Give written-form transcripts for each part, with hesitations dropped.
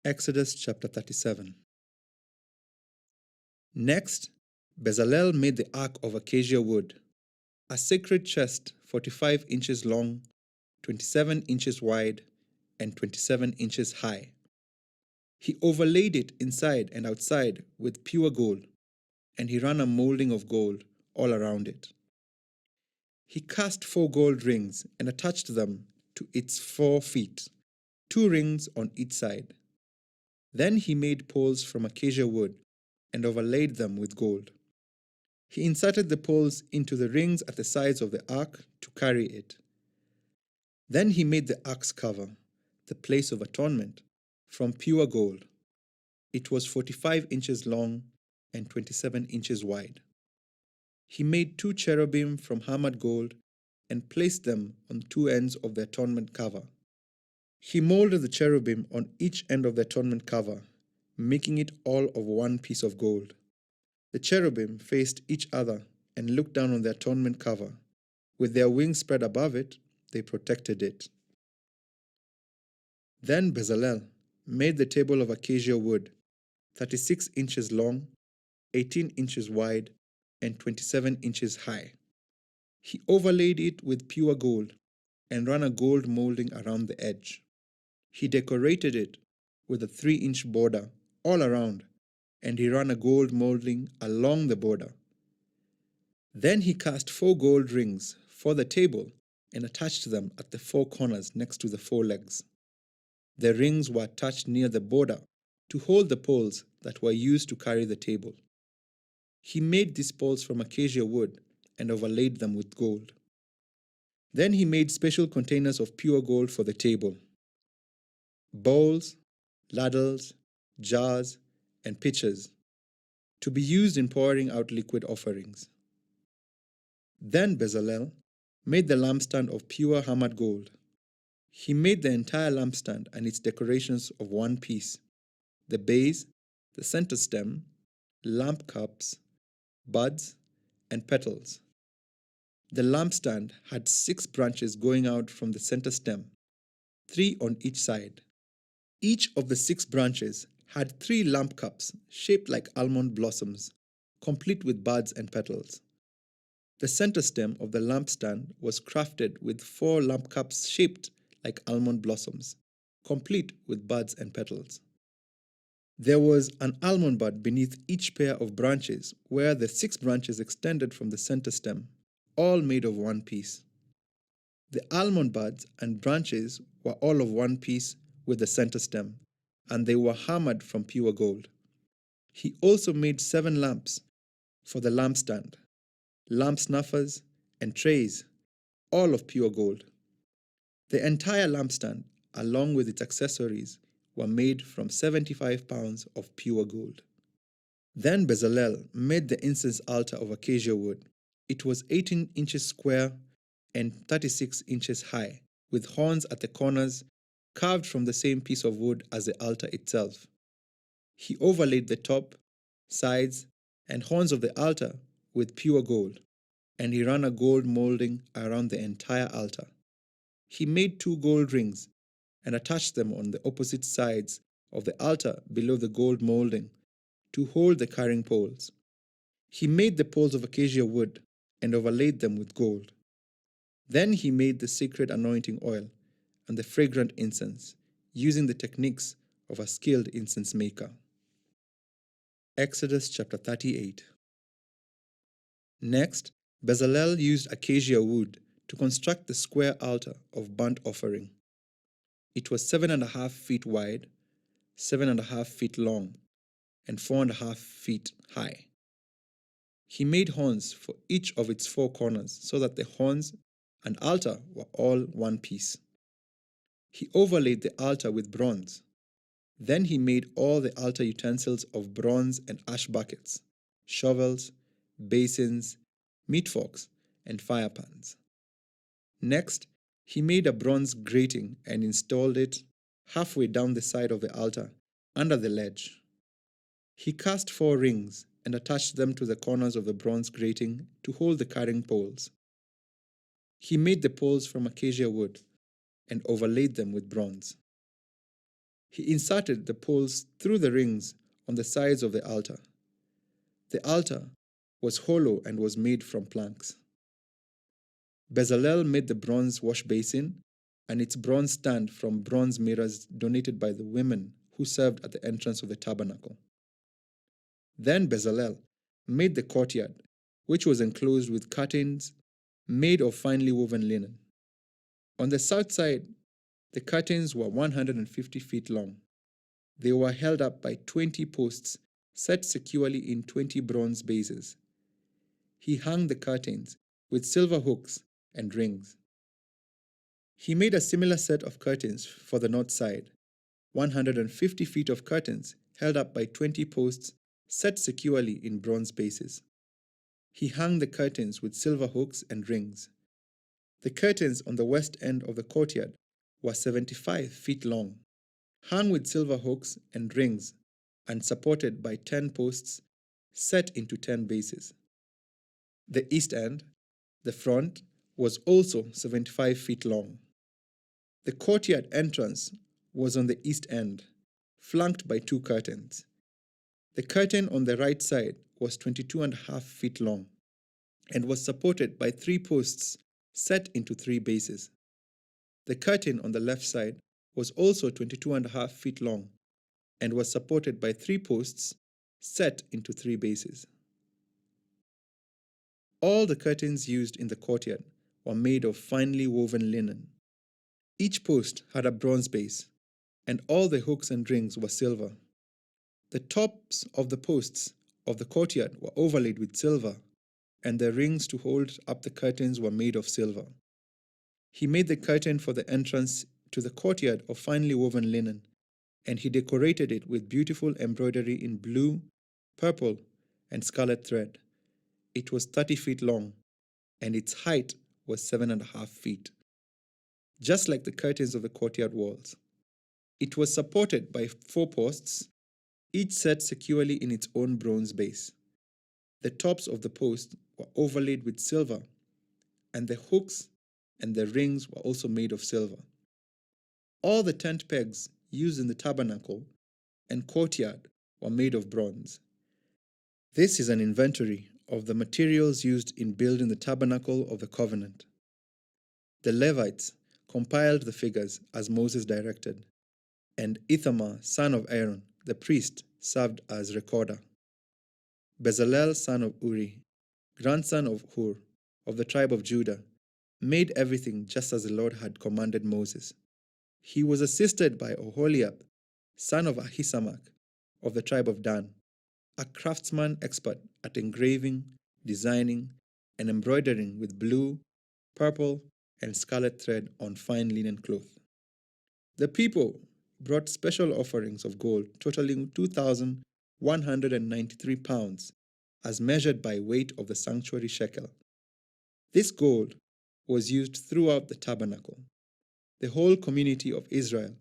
Exodus chapter 37. Next, Bezalel made the ark of acacia wood, a sacred chest 45 inches long, 27 inches wide, and 27 inches high. He overlaid it inside and outside with pure gold, and he ran a molding of gold all around it. He cast 4 gold rings and attached them to its 4 feet, 2 rings on each side. Then he made poles from acacia wood and overlaid them with gold. He inserted the poles into the rings at the sides of the ark to carry it. Then he made the ark's cover, the place of atonement, from pure gold. It was 45 inches long and 27 inches wide. He made 2 cherubim from hammered gold and placed them on 2 ends of the atonement cover. He molded the cherubim on each end of the atonement cover, making it all of one piece of gold. The cherubim faced each other and looked down on the atonement cover. With their wings spread above it, they protected it. Then Bezalel made the table of acacia wood, 36 inches long, 18 inches wide, and 27 inches high. He overlaid it with pure gold and ran a gold molding around the edge. He decorated it with a 3-inch border all around, and he ran a gold molding along the border. Then he cast 4 gold rings for the table and attached them at the 4 corners next to the 4 legs. The rings were attached near the border to hold the poles that were used to carry the table. He made these poles from acacia wood and overlaid them with gold. Then he made special containers of pure gold for the table: bowls, ladles, jars, and pitchers, to be used in pouring out liquid offerings. Then Bezalel made the lampstand of pure hammered gold. He made the entire lampstand and its decorations of one piece: the base, the center stem, lamp cups, buds, and petals. The lampstand had 6 branches going out from the center stem, 3 on each side. Each of the 6 branches had 3 lamp cups shaped like almond blossoms, complete with buds and petals. The center stem of the lampstand was crafted with 4 lamp cups shaped like almond blossoms, complete with buds and petals. There was an almond bud beneath each pair of branches where the 6 branches extended from the center stem, all made of one piece. The almond buds and branches were all of one piece with the center stem, and they were hammered from pure gold. He also made 7 lamps for the lampstand, lamp snuffers, and trays, all of pure gold. The entire lampstand, along with its accessories, were made from 75 pounds of pure gold. Then Bezalel made the incense altar of acacia wood. It was 18 inches square and 36 inches high, with horns at the corners carved from the same piece of wood as the altar itself. He overlaid the top, sides, and horns of the altar with pure gold, and he ran a gold molding around the entire altar. He made 2 gold rings and attached them on the opposite sides of the altar below the gold molding to hold the carrying poles. He made the poles of acacia wood and overlaid them with gold. Then he made the sacred anointing oil and the fragrant incense, using the techniques of a skilled incense maker. Exodus chapter 38. Next, Bezalel used acacia wood to construct the square altar of burnt offering. It was 7.5 feet wide, 7.5 feet long, and 4.5 feet high. He made horns for each of its 4 corners so that the horns and altar were all one piece. He overlaid the altar with bronze. Then he made all the altar utensils of bronze and ash buckets, shovels, basins, meat forks, and fire pans. Next, he made a bronze grating and installed it halfway down the side of the altar, under the ledge. He cast 4 rings and attached them to the corners of the bronze grating to hold the carrying poles. He made the poles from acacia wood and overlaid them with bronze. He inserted the poles through the rings on the sides of the altar. The altar was hollow and was made from planks. Bezalel made the bronze wash basin and its bronze stand from bronze mirrors donated by the women who served at the entrance of the tabernacle. Then Bezalel made the courtyard, which was enclosed with curtains made of finely woven linen. On the south side, the curtains were 150 feet long. They were held up by 20 posts set securely in 20 bronze bases. He hung the curtains with silver hooks and rings. He made a similar set of curtains for the north side, 150 feet of curtains held up by 20 posts set securely in bronze bases. He hung the curtains with silver hooks and rings. The curtains on the west end of the courtyard were 75 feet long, hung with silver hooks and rings, and supported by 10 posts set into 10 bases. The east end, the front, was also 75 feet long. The courtyard entrance was on the east end, flanked by 2 curtains. The curtain on the right side was 22.5 feet long and was supported by 3 posts set into 3 bases. The curtain on the left side was also 22.5 feet long and was supported by 3 posts set into 3 bases. All the curtains used in the courtyard were made of finely woven linen. Each post had a bronze base, and all the hooks and rings were silver. The tops of the posts of the courtyard were overlaid with silver, and the rings to hold up the curtains were made of silver. He made the curtain for the entrance to the courtyard of finely woven linen, and he decorated it with beautiful embroidery in blue, purple, and scarlet thread. It was 30 feet long, and its height was 7.5 feet. Just like the curtains of the courtyard walls. It was supported by 4 posts, each set securely in its own bronze base. The tops of the posts were overlaid with silver, and the hooks and the rings were also made of silver. All the tent pegs used in the tabernacle and courtyard were made of bronze. This is an inventory of the materials used in building the tabernacle of the covenant. The Levites compiled the figures as Moses directed, and Ithamar, son of Aaron, the priest, served as recorder. Bezalel, son of Uri, grandson of Hur, of the tribe of Judah, made everything just as the Lord had commanded Moses. He was assisted by Oholiab, son of Ahisamach, of the tribe of Dan, a craftsman expert at engraving, designing, and embroidering with blue, purple, and scarlet thread on fine linen cloth. The people brought special offerings of gold totaling 2,193 pounds, as measured by weight of the sanctuary shekel. This gold was used throughout the tabernacle. The whole community of Israel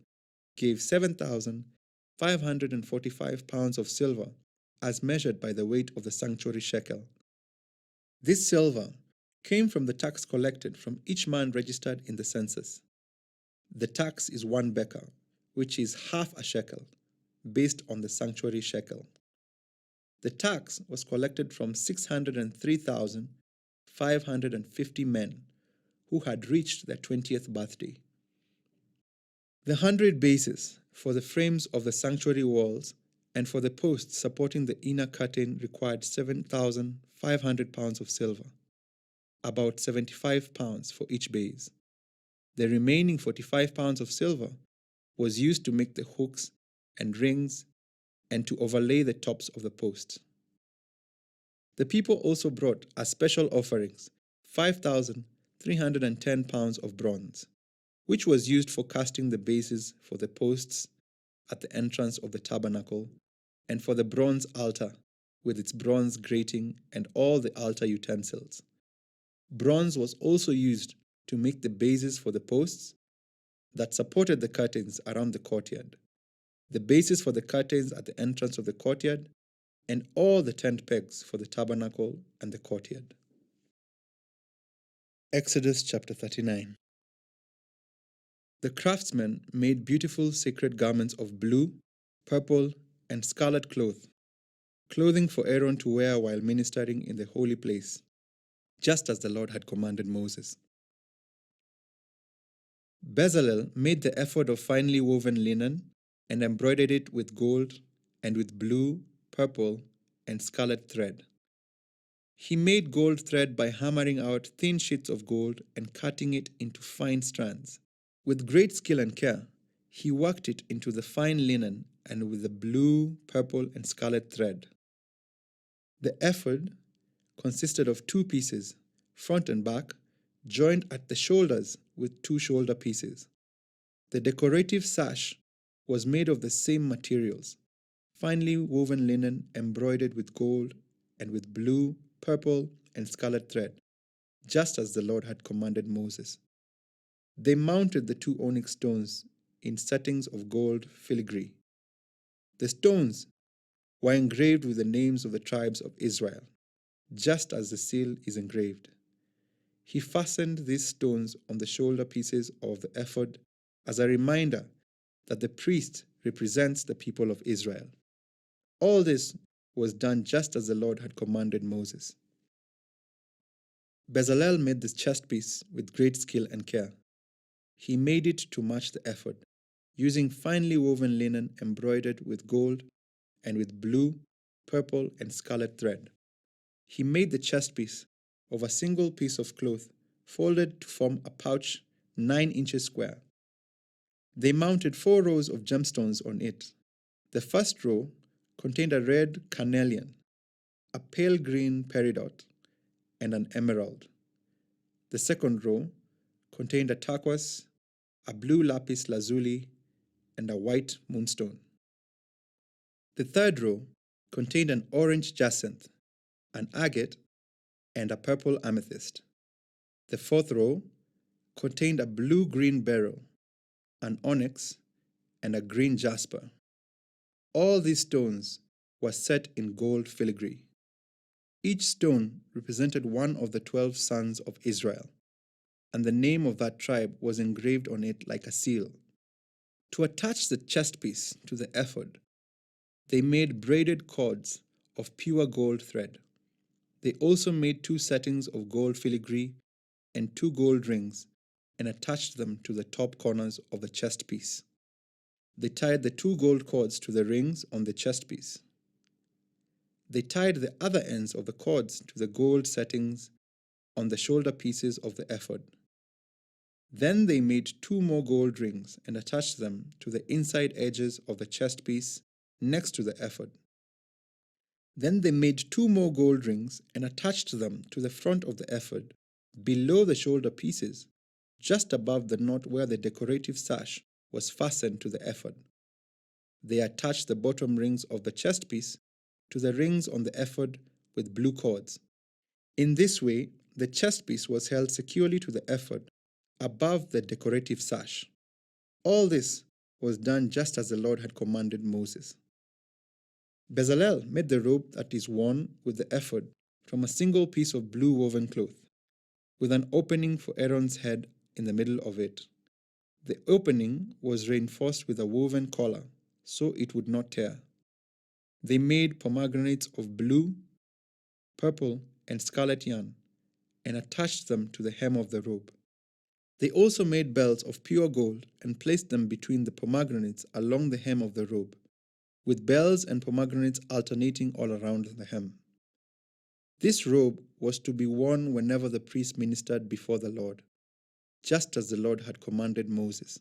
gave 7,545 pounds of silver, as measured by the weight of the sanctuary shekel. This silver came from the tax collected from each man registered in the census. The tax is 1 beker, which is half a shekel, based on the sanctuary shekel. The tax was collected from 603,550 men who had reached their 20th birthday. The 100 bases for the frames of the sanctuary walls and for the posts supporting the inner curtain required 7,500 pounds of silver, about 75 pounds for each base. The remaining 45 pounds of silver was used to make the hooks and rings and to overlay the tops of the posts. The people also brought as special offerings 5,310 pounds of bronze, which was used for casting the bases for the posts at the entrance of the tabernacle and for the bronze altar with its bronze grating and all the altar utensils. Bronze was also used to make the bases for the posts that supported the curtains around the courtyard, the bases for the curtains at the entrance of the courtyard, and all the tent pegs for the tabernacle and the courtyard. Exodus chapter 39. The craftsmen made beautiful sacred garments of blue, purple, and scarlet clothing for Aaron to wear while ministering in the holy place, just as the Lord had commanded Moses. Bezalel made the ephod of finely woven linen and embroidered it with gold and with blue, purple, and scarlet thread. He made gold thread by hammering out thin sheets of gold and cutting it into fine strands. With great skill and care, he worked it into the fine linen and with the blue, purple, and scarlet thread. The ephod consisted of 2 pieces, front and back, joined at the shoulders with 2 shoulder pieces. The decorative sash was made of the same materials, finely woven linen embroidered with gold and with blue, purple, and scarlet thread, just as the Lord had commanded Moses. They mounted the 2 onyx stones in settings of gold filigree. The stones were engraved with the names of the tribes of Israel, just as the seal is engraved. He fastened these stones on the shoulder pieces of the ephod as a reminder that the priest represents the people of Israel. All this was done just as the Lord had commanded Moses. Bezalel made the chest piece with great skill and care. He made it to match the ephod, using finely woven linen embroidered with gold and with blue, purple, and scarlet thread. He made the chest piece of a single piece of cloth folded to form a pouch 9 inches square. They mounted 4 rows of gemstones on it. The first row contained a red carnelian, a pale green peridot, and an emerald. The second row contained a turquoise, a blue lapis lazuli, and a white moonstone. The third row contained an orange jacinth, an agate, and a purple amethyst. The fourth row contained a blue-green beryl, an onyx, and a green jasper. All these stones were set in gold filigree. Each stone represented one of the 12 sons of Israel, and the name of that tribe was engraved on it like a seal. To attach the chest piece to the ephod, they made braided cords of pure gold thread. They also made 2 settings of gold filigree and 2 gold rings and attached them to the top corners of the chest piece. They tied the 2 gold cords to the rings on the chest piece. They tied the other ends of the cords to the gold settings on the shoulder pieces of the ephod. Then they made 2 more gold rings and attached them to the inside edges of the chest piece next to the ephod. Then they made 2 more gold rings and attached them to the front of the ephod, below the shoulder pieces, just above the knot where the decorative sash was fastened to the ephod. They attached the bottom rings of the chest piece to the rings on the ephod with blue cords. In this way, the chest piece was held securely to the ephod above the decorative sash. All this was done just as the Lord had commanded Moses. Bezalel made the robe that is worn with the ephod from a single piece of blue woven cloth, with an opening for Aaron's head in the middle of it. The opening was reinforced with a woven collar, so it would not tear. They made pomegranates of blue, purple, and scarlet yarn, and attached them to the hem of the robe. They also made belts of pure gold and placed them between the pomegranates along the hem of the robe, with bells and pomegranates alternating all around the hem. This robe was to be worn whenever the priest ministered before the Lord, just as the Lord had commanded Moses.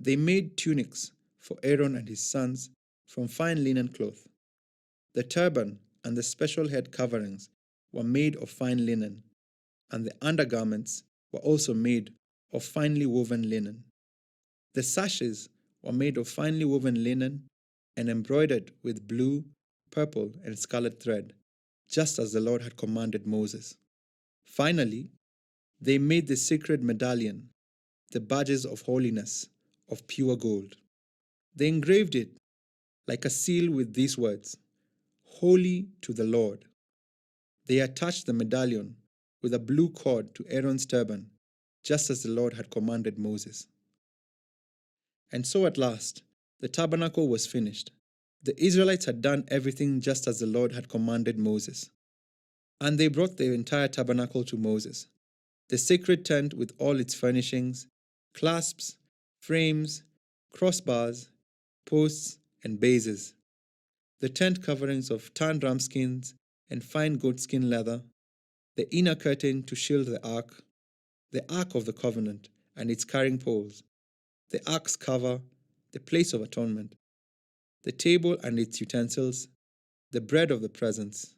They made tunics for Aaron and his sons from fine linen cloth. The turban and the special head coverings were made of fine linen, and the undergarments were also made of finely woven linen. The sashes were made of finely woven linen and embroidered with blue, purple, and scarlet thread, just as the Lord had commanded Moses. Finally, they made the sacred medallion, the badges of holiness, of pure gold. They engraved it like a seal with these words, "Holy to the Lord." They attached the medallion with a blue cord to Aaron's turban, just as the Lord had commanded Moses. And so at last, the tabernacle was finished. The Israelites had done everything just as the Lord had commanded Moses. And they brought the entire tabernacle to Moses, the sacred tent with all its furnishings, clasps, frames, crossbars, posts, and bases, the tent coverings of tanned ram skins and fine goatskin leather, the inner curtain to shield the ark of the covenant and its carrying poles, the ark's cover, the place of atonement, the table and its utensils, the bread of the presence,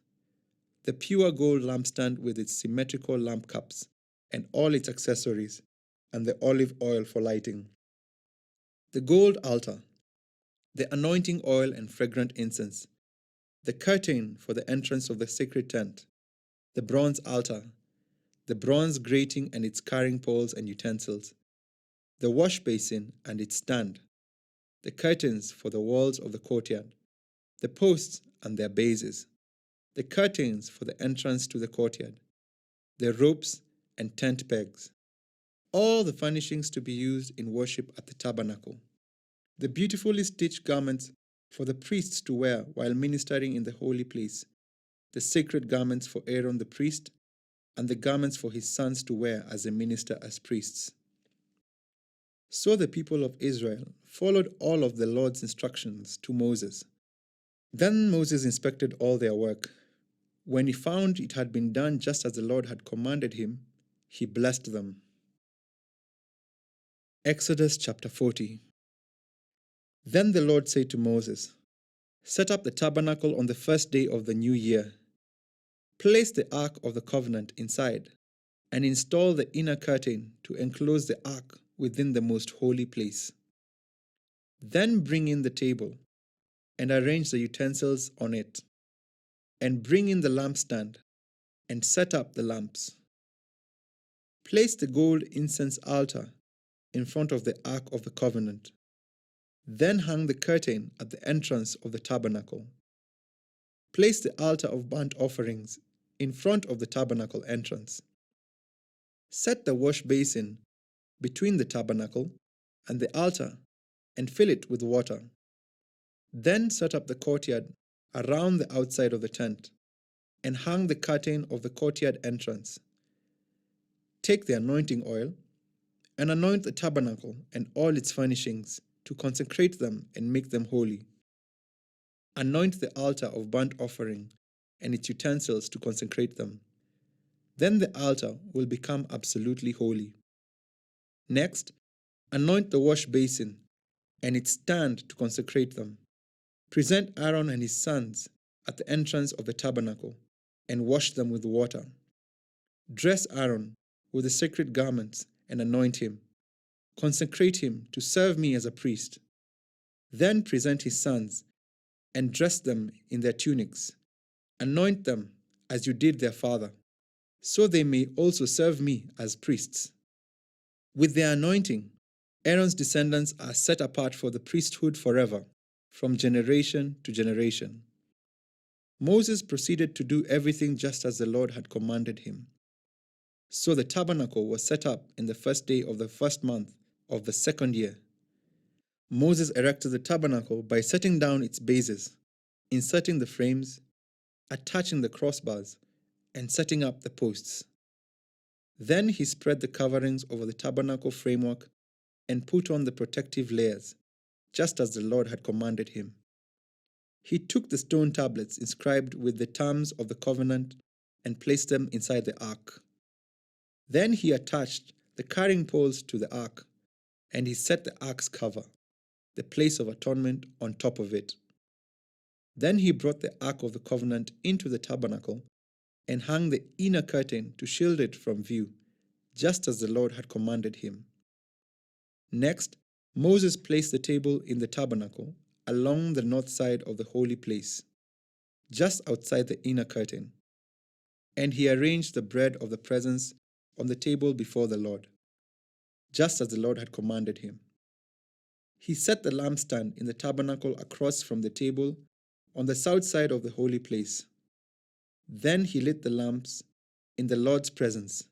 the pure gold lampstand with its symmetrical lamp cups and all its accessories, and the olive oil for lighting, the gold altar, the anointing oil and fragrant incense, the curtain for the entrance of the sacred tent, the bronze altar, the bronze grating and its carrying poles and utensils, the wash basin and its stand, the curtains for the walls of the courtyard, the posts and their bases, the curtains for the entrance to the courtyard, the ropes and tent pegs, all the furnishings to be used in worship at the tabernacle, the beautifully stitched garments for the priests to wear while ministering in the holy place, the sacred garments for Aaron the priest, and the garments for his sons to wear as they minister as priests. So the people of Israel followed all of the Lord's instructions to Moses. Then Moses inspected all their work. When he found it had been done just as the Lord had commanded him, he blessed them. Exodus chapter 40. Then the Lord said to Moses, "Set up the tabernacle on the first day of the new year. Place the ark of the covenant inside, and install the inner curtain to enclose the ark within the most holy place. Then bring in the table, and arrange the utensils on it, and bring in the lampstand, and set up the lamps. Place the gold incense altar in front of the ark of the covenant. Then hang the curtain at the entrance of the tabernacle. Place the altar of burnt offerings in front of the tabernacle entrance. Set the wash basin between the tabernacle and the altar and fill it with water. Then set up the courtyard around the outside of the tent and hang the curtain of the courtyard entrance. Take the anointing oil and anoint the tabernacle and all its furnishings to consecrate them and make them holy. Anoint the altar of burnt offering and its utensils to consecrate them. Then the altar will become absolutely holy. Next, anoint the wash basin and its stand to consecrate them. Present Aaron and his sons at the entrance of the tabernacle and wash them with water. Dress Aaron with the sacred garments and anoint him. Consecrate him to serve me as a priest. Then present his sons and dress them in their tunics. Anoint them as you did their father, so they may also serve me as priests. With their anointing, Aaron's descendants are set apart for the priesthood forever, from generation to generation. Moses proceeded to do everything just as the Lord had commanded him. So the tabernacle was set up in the first day of the first month of the second year. Moses erected the tabernacle by setting down its bases, inserting the frames, attaching the crossbars, and setting up the posts. Then he spread the coverings over the tabernacle framework and put on the protective layers, just as the Lord had commanded him. He took the stone tablets inscribed with the terms of the covenant and placed them inside the ark. Then he attached the carrying poles to the ark, and he set the ark's cover, the place of atonement, on top of it. Then he brought the ark of the covenant into the tabernacle and hung the inner curtain to shield it from view, just as the Lord had commanded him. Next, Moses placed the table in the tabernacle along the north side of the holy place, just outside the inner curtain, and he arranged the bread of the presence on the table before the Lord, just as the Lord had commanded him. He set the lampstand in the tabernacle across from the table on the south side of the holy place. Then he lit the lamps in the Lord's presence,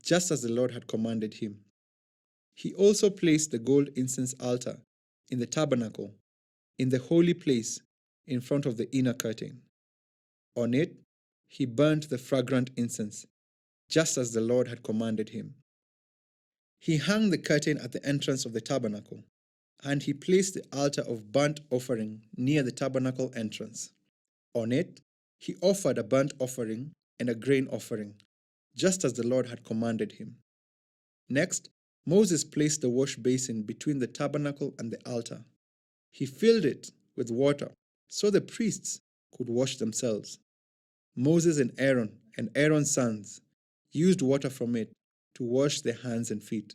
just as the Lord had commanded him. He also placed the gold incense altar in the tabernacle, in the holy place, in front of the inner curtain. On it, he burnt the fragrant incense, just as the Lord had commanded him. He hung the curtain at the entrance of the tabernacle, and he placed the altar of burnt offering near the tabernacle entrance. On it, he offered a burnt offering and a grain offering, just as the Lord had commanded him. Next, Moses placed the wash basin between the tabernacle and the altar. He filled it with water so the priests could wash themselves. Moses and Aaron's sons used water from it to wash their hands and feet.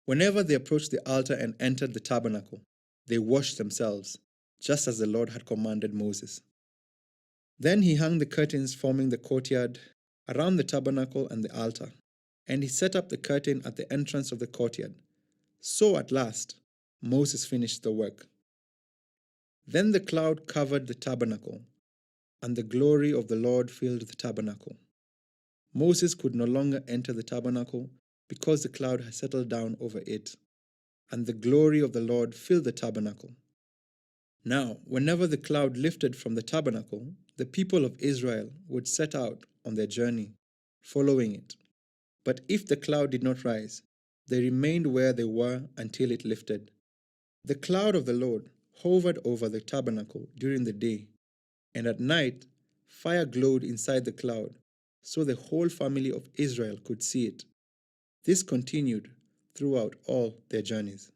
Whenever they approached the altar and entered the tabernacle, they washed themselves, just as the Lord had commanded Moses. Then he hung the curtains forming the courtyard around the tabernacle and the altar, and he set up the curtain at the entrance of the courtyard. So at last, Moses finished the work. Then the cloud covered the tabernacle, and the glory of the Lord filled the tabernacle. Moses could no longer enter the tabernacle because the cloud had settled down over it, and the glory of the Lord filled the tabernacle. Now, whenever the cloud lifted from the tabernacle, the people of Israel would set out on their journey, following it. But if the cloud did not rise, they remained where they were until it lifted. The cloud of the Lord hovered over the tabernacle during the day, and at night fire glowed inside the cloud, so the whole family of Israel could see it. This continued throughout all their journeys.